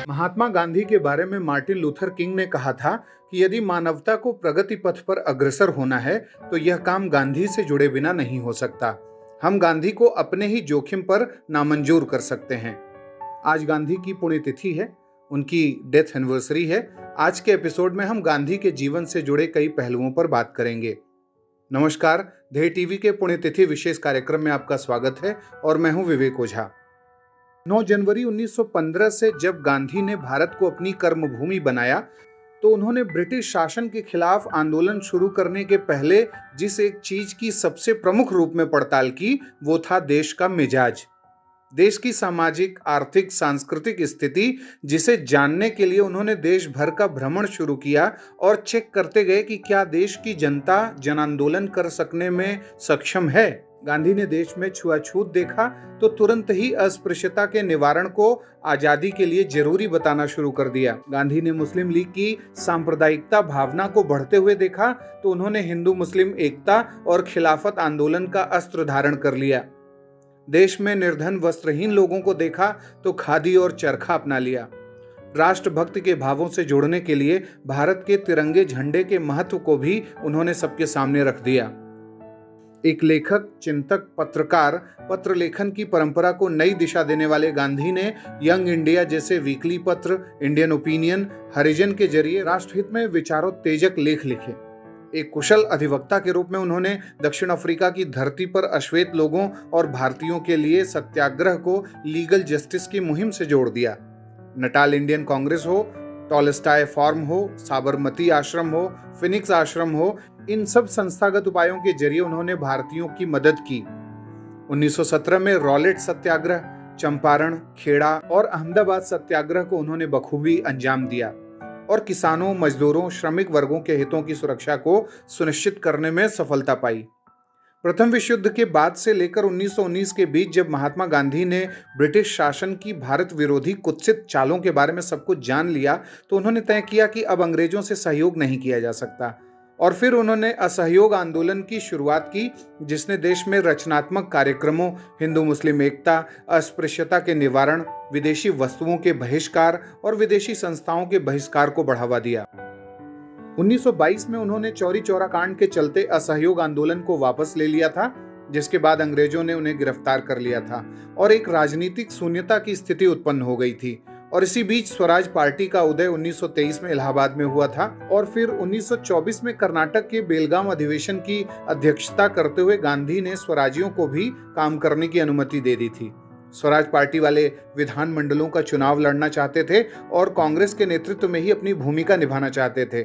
महात्मा गांधी के बारे में मार्टिन लूथर किंग ने कहा था कि यदि मानवता को प्रगति पथ पर अग्रसर होना है तो यह काम गांधी से जुड़े बिना नहीं हो सकता। हम गांधी को अपने ही जोखिम पर नामंजूर कर सकते हैं। आज गांधी की पुण्यतिथि है, उनकी डेथ एनिवर्सरी है। आज के एपिसोड में हम गांधी के जीवन से जुड़े कई पहलुओं पर बात करेंगे। नमस्कार, ध्येय टीवी के पुण्यतिथि विशेष कार्यक्रम में आपका स्वागत है और मैं हूं विवेक ओझा। 9 जनवरी 1915 से जब गांधी ने भारत को अपनी कर्मभूमि बनाया तो उन्होंने ब्रिटिश शासन के खिलाफ आंदोलन शुरू करने के पहले जिस एक चीज की सबसे प्रमुख रूप में पड़ताल की वो था देश का मिजाज, देश की सामाजिक, आर्थिक, सांस्कृतिक स्थिति, जिसे जानने के लिए उन्होंने देश भर का भ्रमण शुरू किया और चेक करते गए कि क्या देश की जनता जन आंदोलन कर सकने में सक्षम है। गांधी ने देश में छुआछूत देखा तो तुरंत ही अस्पृश्यता के निवारण को आजादी के लिए जरूरी बताना शुरू कर दिया। गांधी ने मुस्लिम लीग की सांप्रदायिकता भावना को बढ़ते हुए देखा तो उन्होंने हिंदू मुस्लिम एकता और खिलाफत आंदोलन का अस्त्र धारण कर लिया। देश में निर्धन वस्त्रहीन लोगों को देखा तो खादी और चरखा अपना लिया। राष्ट्रभक्ति के भावों से जोड़ने के लिए भारत के तिरंगे झंडे के महत्व को भी उन्होंने सबके सामने रख दिया। एक लेखक, चिंतक, पत्रकार, पत्र लेखन की परंपरा को नई दिशा देने वाले गांधी ने यंग इंडिया जैसे वीकली पत्र, इंडियन ओपिनियन, हरिजन के जरिए राष्ट्रहित में विचारोत्तेजक लेख लिखे। एक कुशल अधिवक्ता के रूप में उन्होंने दक्षिण अफ्रीका की धरती पर अश्वेत लोगों और भारतीयों के लिए सत्याग्रह को लीगल जस्टिस की मुहिम से जोड़ दिया। नटाल इंडियन कांग्रेस हो, टॉलस्टॉय फार्म हो, साबरमती आश्रम हो, फिनिक्स आश्रम हो, इन सब संस्थागत उपायों के जरिए उन्होंने भारतीयों की मदद की। 1917 में रॉलेट सत्याग्रह, चंपारण, खेड़ा और अहमदाबाद सत्याग्रह को उन्होंने बखूबी अंजाम दिया और किसानों, मजदूरों, श्रमिक वर्गों के हितों की सुरक्षा को सुनिश्चित करने में सफलता पाई। प्रथम विश्व युद्ध के बाद से लेकर 1919 के बीच जब महात्मा गांधी ने ब्रिटिश शासन की भारत विरोधी कुत्सित चालों के बारे में सब कुछ जान लिया तो उन्होंने तय किया कि अब अंग्रेजों से सहयोग नहीं किया जा सकता और फिर उन्होंने असहयोग आंदोलन की शुरुआत की, जिसने देश में रचनात्मक कार्यक्रमों, हिंदू मुस्लिम एकता, अस्पृश्यता के निवारण, विदेशी वस्तुओं के बहिष्कार और विदेशी संस्थाओं के बहिष्कार को बढ़ावा दिया। 1922 में उन्होंने चौरी चौरा कांड के चलते असहयोग आंदोलन को वापस ले लिया था, जिसके बाद अंग्रेजों ने उन्हें गिरफ्तार कर लिया था और एक राजनीतिक शून्यता की स्थिति उत्पन्न हो गई थी। और इसी बीच स्वराज पार्टी का उदय 1923 में इलाहाबाद में हुआ था और फिर 1924 में कर्नाटक के बेलगाम अधिवेशन की अध्यक्षता करते हुए गांधी ने स्वराजियों को भी काम करने की अनुमति दे दी थी। स्वराज पार्टी वाले विधान मंडलों का चुनाव लड़ना चाहते थे और कांग्रेस के नेतृत्व में ही अपनी भूमिका निभाना चाहते थे।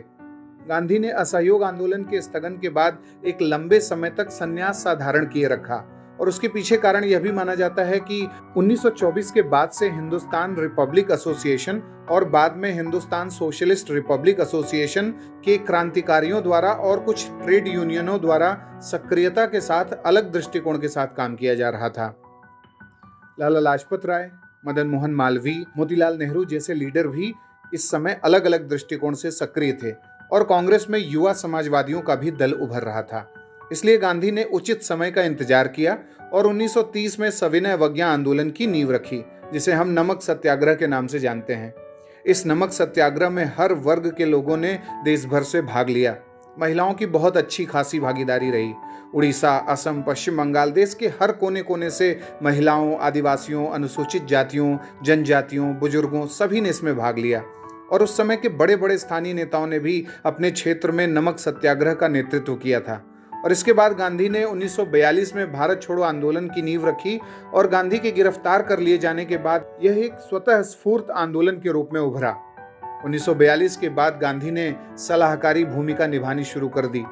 गांधी ने असहयोग आंदोलन के स्थगन के बाद एक लंबे समय तक संन्यास सा धारण किए रखा और उसके पीछे कारण यह भी माना जाता है कि 1924 के बाद से हिंदुस्तान रिपब्लिक एसोसिएशन और बाद में हिंदुस्तान सोशलिस्ट रिपब्लिक एसोसिएशन के क्रांतिकारियों द्वारा और कुछ ट्रेड यूनियनों द्वारा सक्रियता के साथ अलग दृष्टिकोण के साथ काम किया जा रहा था। लाला लाजपत राय, मदन मोहन मालवीय, मोतीलाल नेहरू जैसे लीडर भी इस समय अलग अलग दृष्टिकोण से सक्रिय थे और कांग्रेस में युवा समाजवादियों का भी दल उभर रहा था। इसलिए गांधी ने उचित समय का इंतजार किया और 1930 में सविनय अवज्ञा आंदोलन की नींव रखी, जिसे हम नमक सत्याग्रह के नाम से जानते हैं। इस नमक सत्याग्रह में हर वर्ग के लोगों ने देश भर से भाग लिया। महिलाओं की बहुत अच्छी खासी भागीदारी रही। उड़ीसा, असम, पश्चिम बंगाल, देश के हर कोने कोने से महिलाओं, आदिवासियों, अनुसूचित जातियों, जनजातियों, बुजुर्गों सभी ने इसमें भाग लिया और उस समय के बड़े बड़े स्थानीय नेताओं ने भी अपने क्षेत्र में नमक सत्याग्रह का नेतृत्व किया था। और इसके बाद गांधी ने 1942 में भारत छोड़ो आंदोलन की नींव रखी और गांधी के गिरफ्तार कर लिए जाने के बाद यह एक स्वतः स्फूर्त आंदोलन के रूप में उभरा। 1942 के बाद गांधी ने सलाहकारी भूमिका निभानी शुरू कर दी।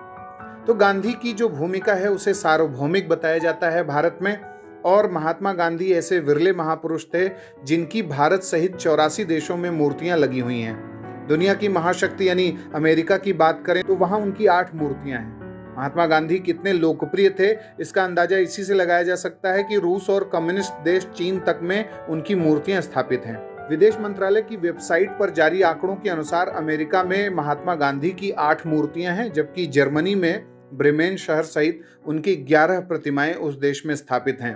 तो गांधी की जो भूमिका है उसे सार्वभौमिक बताया जाता है भारत में, और महात्मा गांधी ऐसे विरले महापुरुष थे जिनकी भारत सहित 84 देशों में मूर्तियां लगी हुई हैं। दुनिया की महाशक्ति यानी अमेरिका की बात करें तो वहां उनकी 8 मूर्तियां हैं। महात्मा गांधी कितने लोकप्रिय थे इसका अंदाजा इसी से लगाया जा सकता है कि रूस और कम्युनिस्ट देश चीन तक में उनकी मूर्तियां स्थापित हैं। विदेश मंत्रालय की वेबसाइट पर जारी आंकड़ों के अनुसार अमेरिका में महात्मा गांधी की 8 मूर्तियां हैं, जबकि जर्मनी में ब्रेमेन शहर सहित उनकी 11 प्रतिमाएं उस देश में स्थापित हैं।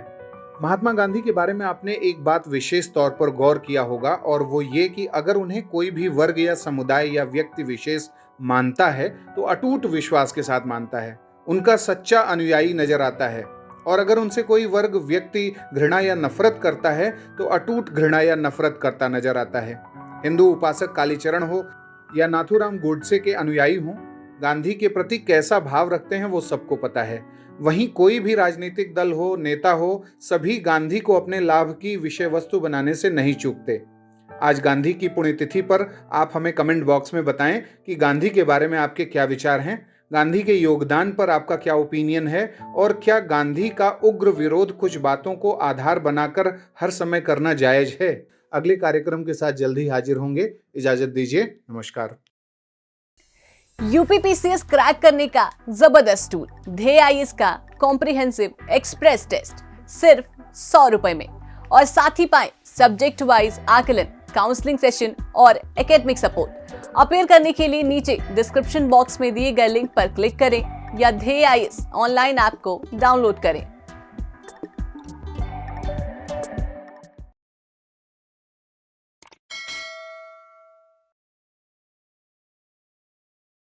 महात्मा गांधी के बारे में आपने एक बात विशेष तौर पर गौर किया होगा, और वो ये कि अगर उन्हें कोई भी वर्ग या समुदाय या व्यक्ति विशेष मानता है तो अटूट विश्वास के साथ मानता है, उनका सच्चा अनुयायी नजर आता है। और अगर उनसे कोई वर्ग व्यक्ति घृणा या नफरत करता है तो अटूट घृणा या नफरत करता नजर आता है। हिंदू उपासक कालीचरण हो या नाथूराम गोडसे के अनुयायी हों, गांधी के प्रति कैसा भाव रखते हैं वो सबको पता है। वहीं कोई भी राजनीतिक दल हो, नेता हो, सभी गांधी को अपने लाभ की विषय वस्तु बनाने से नहीं चूकते। आज गांधी की पुण्यतिथि पर आप हमें कमेंट बॉक्स में बताएं कि गांधी के बारे में आपके क्या विचार हैं, गांधी के योगदान पर आपका क्या ओपिनियन है, और क्या गांधी का उग्र विरोध कुछ बातों को आधार बनाकर हर समय करना जायज है। अगले कार्यक्रम के साथ जल्दी हाजिर होंगे। इजाजत दीजिए, नमस्कार। यूपीपीसीएस क्रैक करने का जबरदस्त टूल ध्येय आईएएस का कॉम्प्रिहेंसिव एक्सप्रेस टेस्ट सिर्फ 100 रुपए में, और साथ ही पाएं सब्जेक्ट वाइज आकलन, काउंसलिंग सेशन और एकेडमिक सपोर्ट। अपेयर करने के लिए नीचे डिस्क्रिप्शन बॉक्स में दिए गए लिंक पर क्लिक करें या ध्येय आईएएस ऑनलाइन ऐप को डाउनलोड करें।